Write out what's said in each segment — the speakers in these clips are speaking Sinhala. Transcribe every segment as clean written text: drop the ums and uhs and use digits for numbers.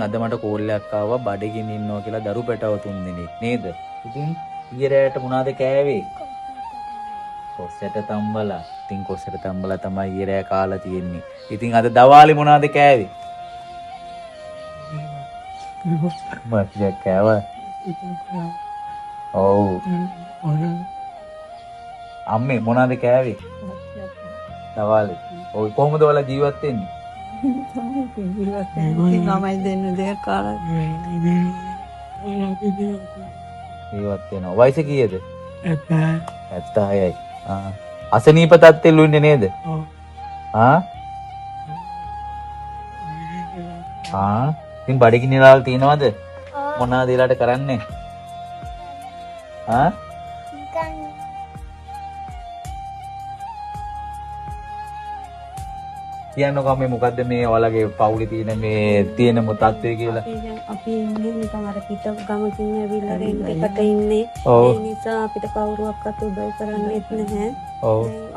අද මට කෝල් එකක් ආවා බඩගින්න ඉන්නවා කියලා දරු පැටව 3 දිනක් නේද? ඉතින් ඊරෑට මොනවද කෑවේ? කොස්සට තම්බලා. ඉතින් කොස්සට තම්බලා තමයි ඊරෑ කාලා තියෙන්නේ. ඉතින් අද දවාලේ මොනවද කෑවේ? මත්යක් කෑවා. ඔව්. අම්මේ මොනවද කෑවේ? දවාලේ. ඔය කොහොමද ඔයාලා ජීවත් වෙන්නේ? ළමයි දෙන්න දෙයක් කාලා ජීවත් වෙනවා. වයස කීයද? 76යි. අසනීප තත්ත්වෙලු ඉන්නේ නේද? ඉතින් බඩගිනිලාල් තියනවද? මොනවද ඊළාට කරන්නේ? කියන්නකෝ මේ මොකද්ද මේ ඔයාලගේ පවුලේ තියෙන මේ තියෙන තත්ත්වය කියලා? අපි ඉන්නේ නිකන් අර පිට ගමකින් ඇවිල්ලා එකට ඉන්නේ. ඒ නිසා අපිට කවුරුවක්වත් උදව් කරන්නෙත් නැහැ.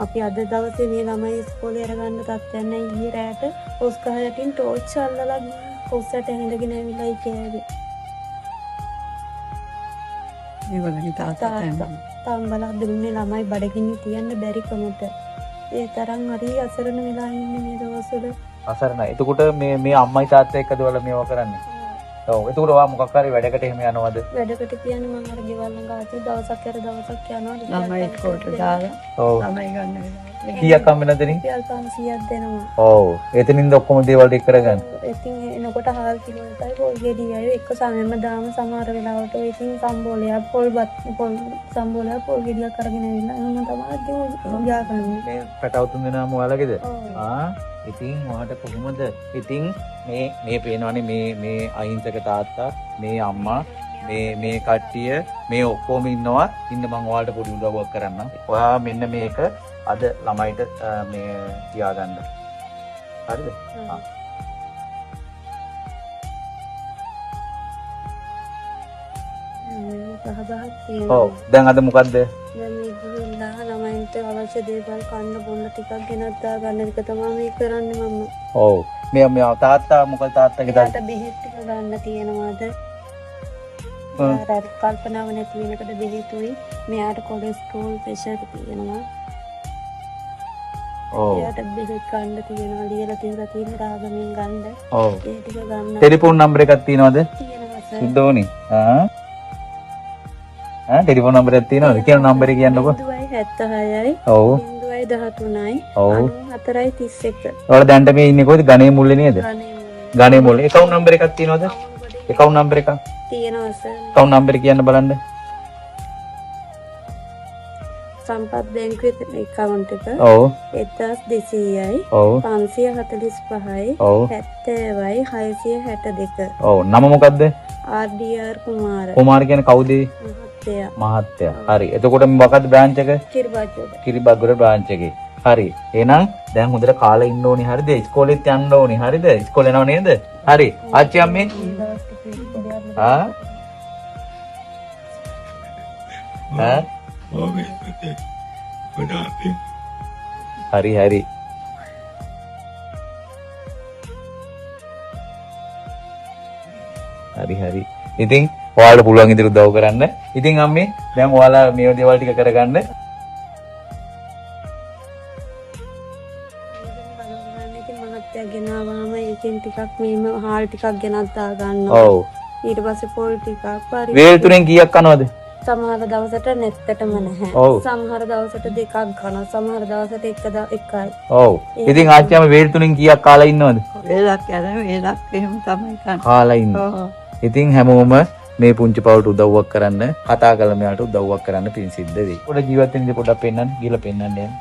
අපි අද දවසේ මේ ළමයි ඉස්කෝලේ අරගන්න තත්ත්වයක් නැහැ. ඊයේ රැට ඔස්කා යටින් ටෝච් අල්ලලා කොස්සට ඇඳගෙන ඇවිල්ලා ඉකෑවේ. මේ වගේ තාත්තා තම්බලා දුන්නේ ළමයි බඩගිනි තියන්න බැරි කමට. ඒ තරම් හරි අසරණ වෙලා ඉන්නේ මේ දවස්වල. අසරණයි. එතකොට මේ අම්මයි තාත්තා එක්කද ඔයාලා මේවා කරන්නේ? ඔව්. එතකොට ඔයා මොකක් හරි වැඩකට එහෙම යනවද? වැඩකට කියන්නේ මම අර ගෙවල් ළඟ ආදී දවසක් දවසක් යනවා. ළමයි කොට දාලා. ඔව්. ළමයි ගන්න වෙලාවට. කීයක් හම්බෙනවද දෙනින්? 500ක් දෙනවා. ඔව්. එතනින්ද ඔක්කොම දේවල් ටික කරගන්න. ඉතින් එනකොට හාල් කිලෝ එකයි පොල් ගෙඩියයි එක සමෙන්ම දාම සමහර වෙලාවට ඔය ඉතින් සම්බෝලයක් පොල් සම්බෝලයක් පොල් ගෙඩියක් අරගෙන ඇවිල්ලා එහෙම තමයි යා කරන්නේ. මේ පැටව 3 දෙනාම ඔයාලගේද? ඉතින් ඔයාට කොහොමද? ඉතින් මේ පේනවනේ මේ අහිංසක තාත්තා, මේ අම්මා, මේ කට්ටිය මේ ඔක්කොම ඉන්නවා. ඉන්න මම ඔයාලට පොඩි උදව්වක් කරන්නම්. ඔයා මෙන්න මේක අද ළමයිට මේ තියාගන්න. හරිද? ඔව්. දැන් අද මොකද්ද? දැන් මේ ගිහිල්ලා ළමයින්ට අවශ්‍ය දේවල් කන්න බොන්න ටිකක් ගෙනත් දාගන්න එක තමයි මේ කරන්නේ මම. ඔව්. මේ තාත්තා මොකද තාත්තගේ තාත්තා බෙහෙත් ටික ගන්න තියෙනවාද? කල්පනාව නැති වෙනකොට බෙහෙතුයි. මෙයාට කොලෙස්ටරෝල් ප්‍රෙෂර් තියෙනවා. ඔව්. එයාට බෙහෙත් ගන්න තියෙනවා. ලියලා තියෙන රාගමින් ගන්න. ඔව්. ඒ ටික ගන්න. ටෙලිෆෝන් නම්බර එකක් තියෙනවද? තියෙනවා සර්. සුද්ධෝනි. ටෙලිෆෝන් නම්බර් එකක් තියෙනවද? කියන නම්බරේ කියන්නකෝ. 076යි. ඔව්. 013යි. ඔව්. 431. ඔයාලා දැන්ට මේ ඉන්නේ කොහෙද? ගණේ මුල්ලේ නේද? ගණේ මුල්ලේ. account number එකක් තියෙනවද? account number එකක් තියෙනවා සර්. account number කියන්න බලන්න. සම්පත් බැංකුවේ account එක. ඔව්. 1200යි. ඔව්. 545යි. ඔව්. 70යි 662. ඔව්. නම මොකද්ද? RDR කුමාර. කුමාර කියන්නේ කවුද? මහත්තයා. හරි. එතකොට මොකද්ද බ්‍රාන්ච් එක? කිරිබග්ගොඩ බ්‍රාන්ච් එකේ. හරි. එහෙනම් දැන් හොඳට කාලා ඉන්න ඕනි. හරිද? ඉස්කෝලේත් යන්න ඕනි. හරිද? ඉස්කෝලේ යනව නේද? හරි. ආච්චි අම්මේ? හරි හරි. හරි. ඉතින් ඔයාලට පුළුවන් විදිහට උදව් කරන්න. ඉතින් අම්මේ දැන් ඔයාලා මේ දේවල් ටික කරගන්න. මහත්තයා ගෙනාවාම ඒකෙන් ටිකක් මේම හාල් ටිකක් ගෙනත් දා ගන්නවා. ඔව්. ඊට පස්සේ පොල් ටිකක් පරි. වේල් තුනෙන් කීයක් කනවද? සමහර දවසට නැත්තටම නැහැ. සමහර දවසට දෙකක් ගන්නවා. සමහර දවසට එකයි. ඔව්. ඉතින් ආච්චි අම්මේ වේල් තුනෙන් කීයක් කාලා ඉන්නවද? වේලක් එහෙම තමයි කන්නේ. කාලා ඉන්නවා. ඉතින් හැමෝම මේ පුංචි පවුලට උදව්වක් කරන්න, කතා කළා මෙයාට උදව්වක් කරන්න පින් සිද්ධ වෙයි. පොඩ ජීවත් වෙන ඉඳි පොඩක් පෙන්නන්න, ගිහලා පෙන්නන්න යන්න.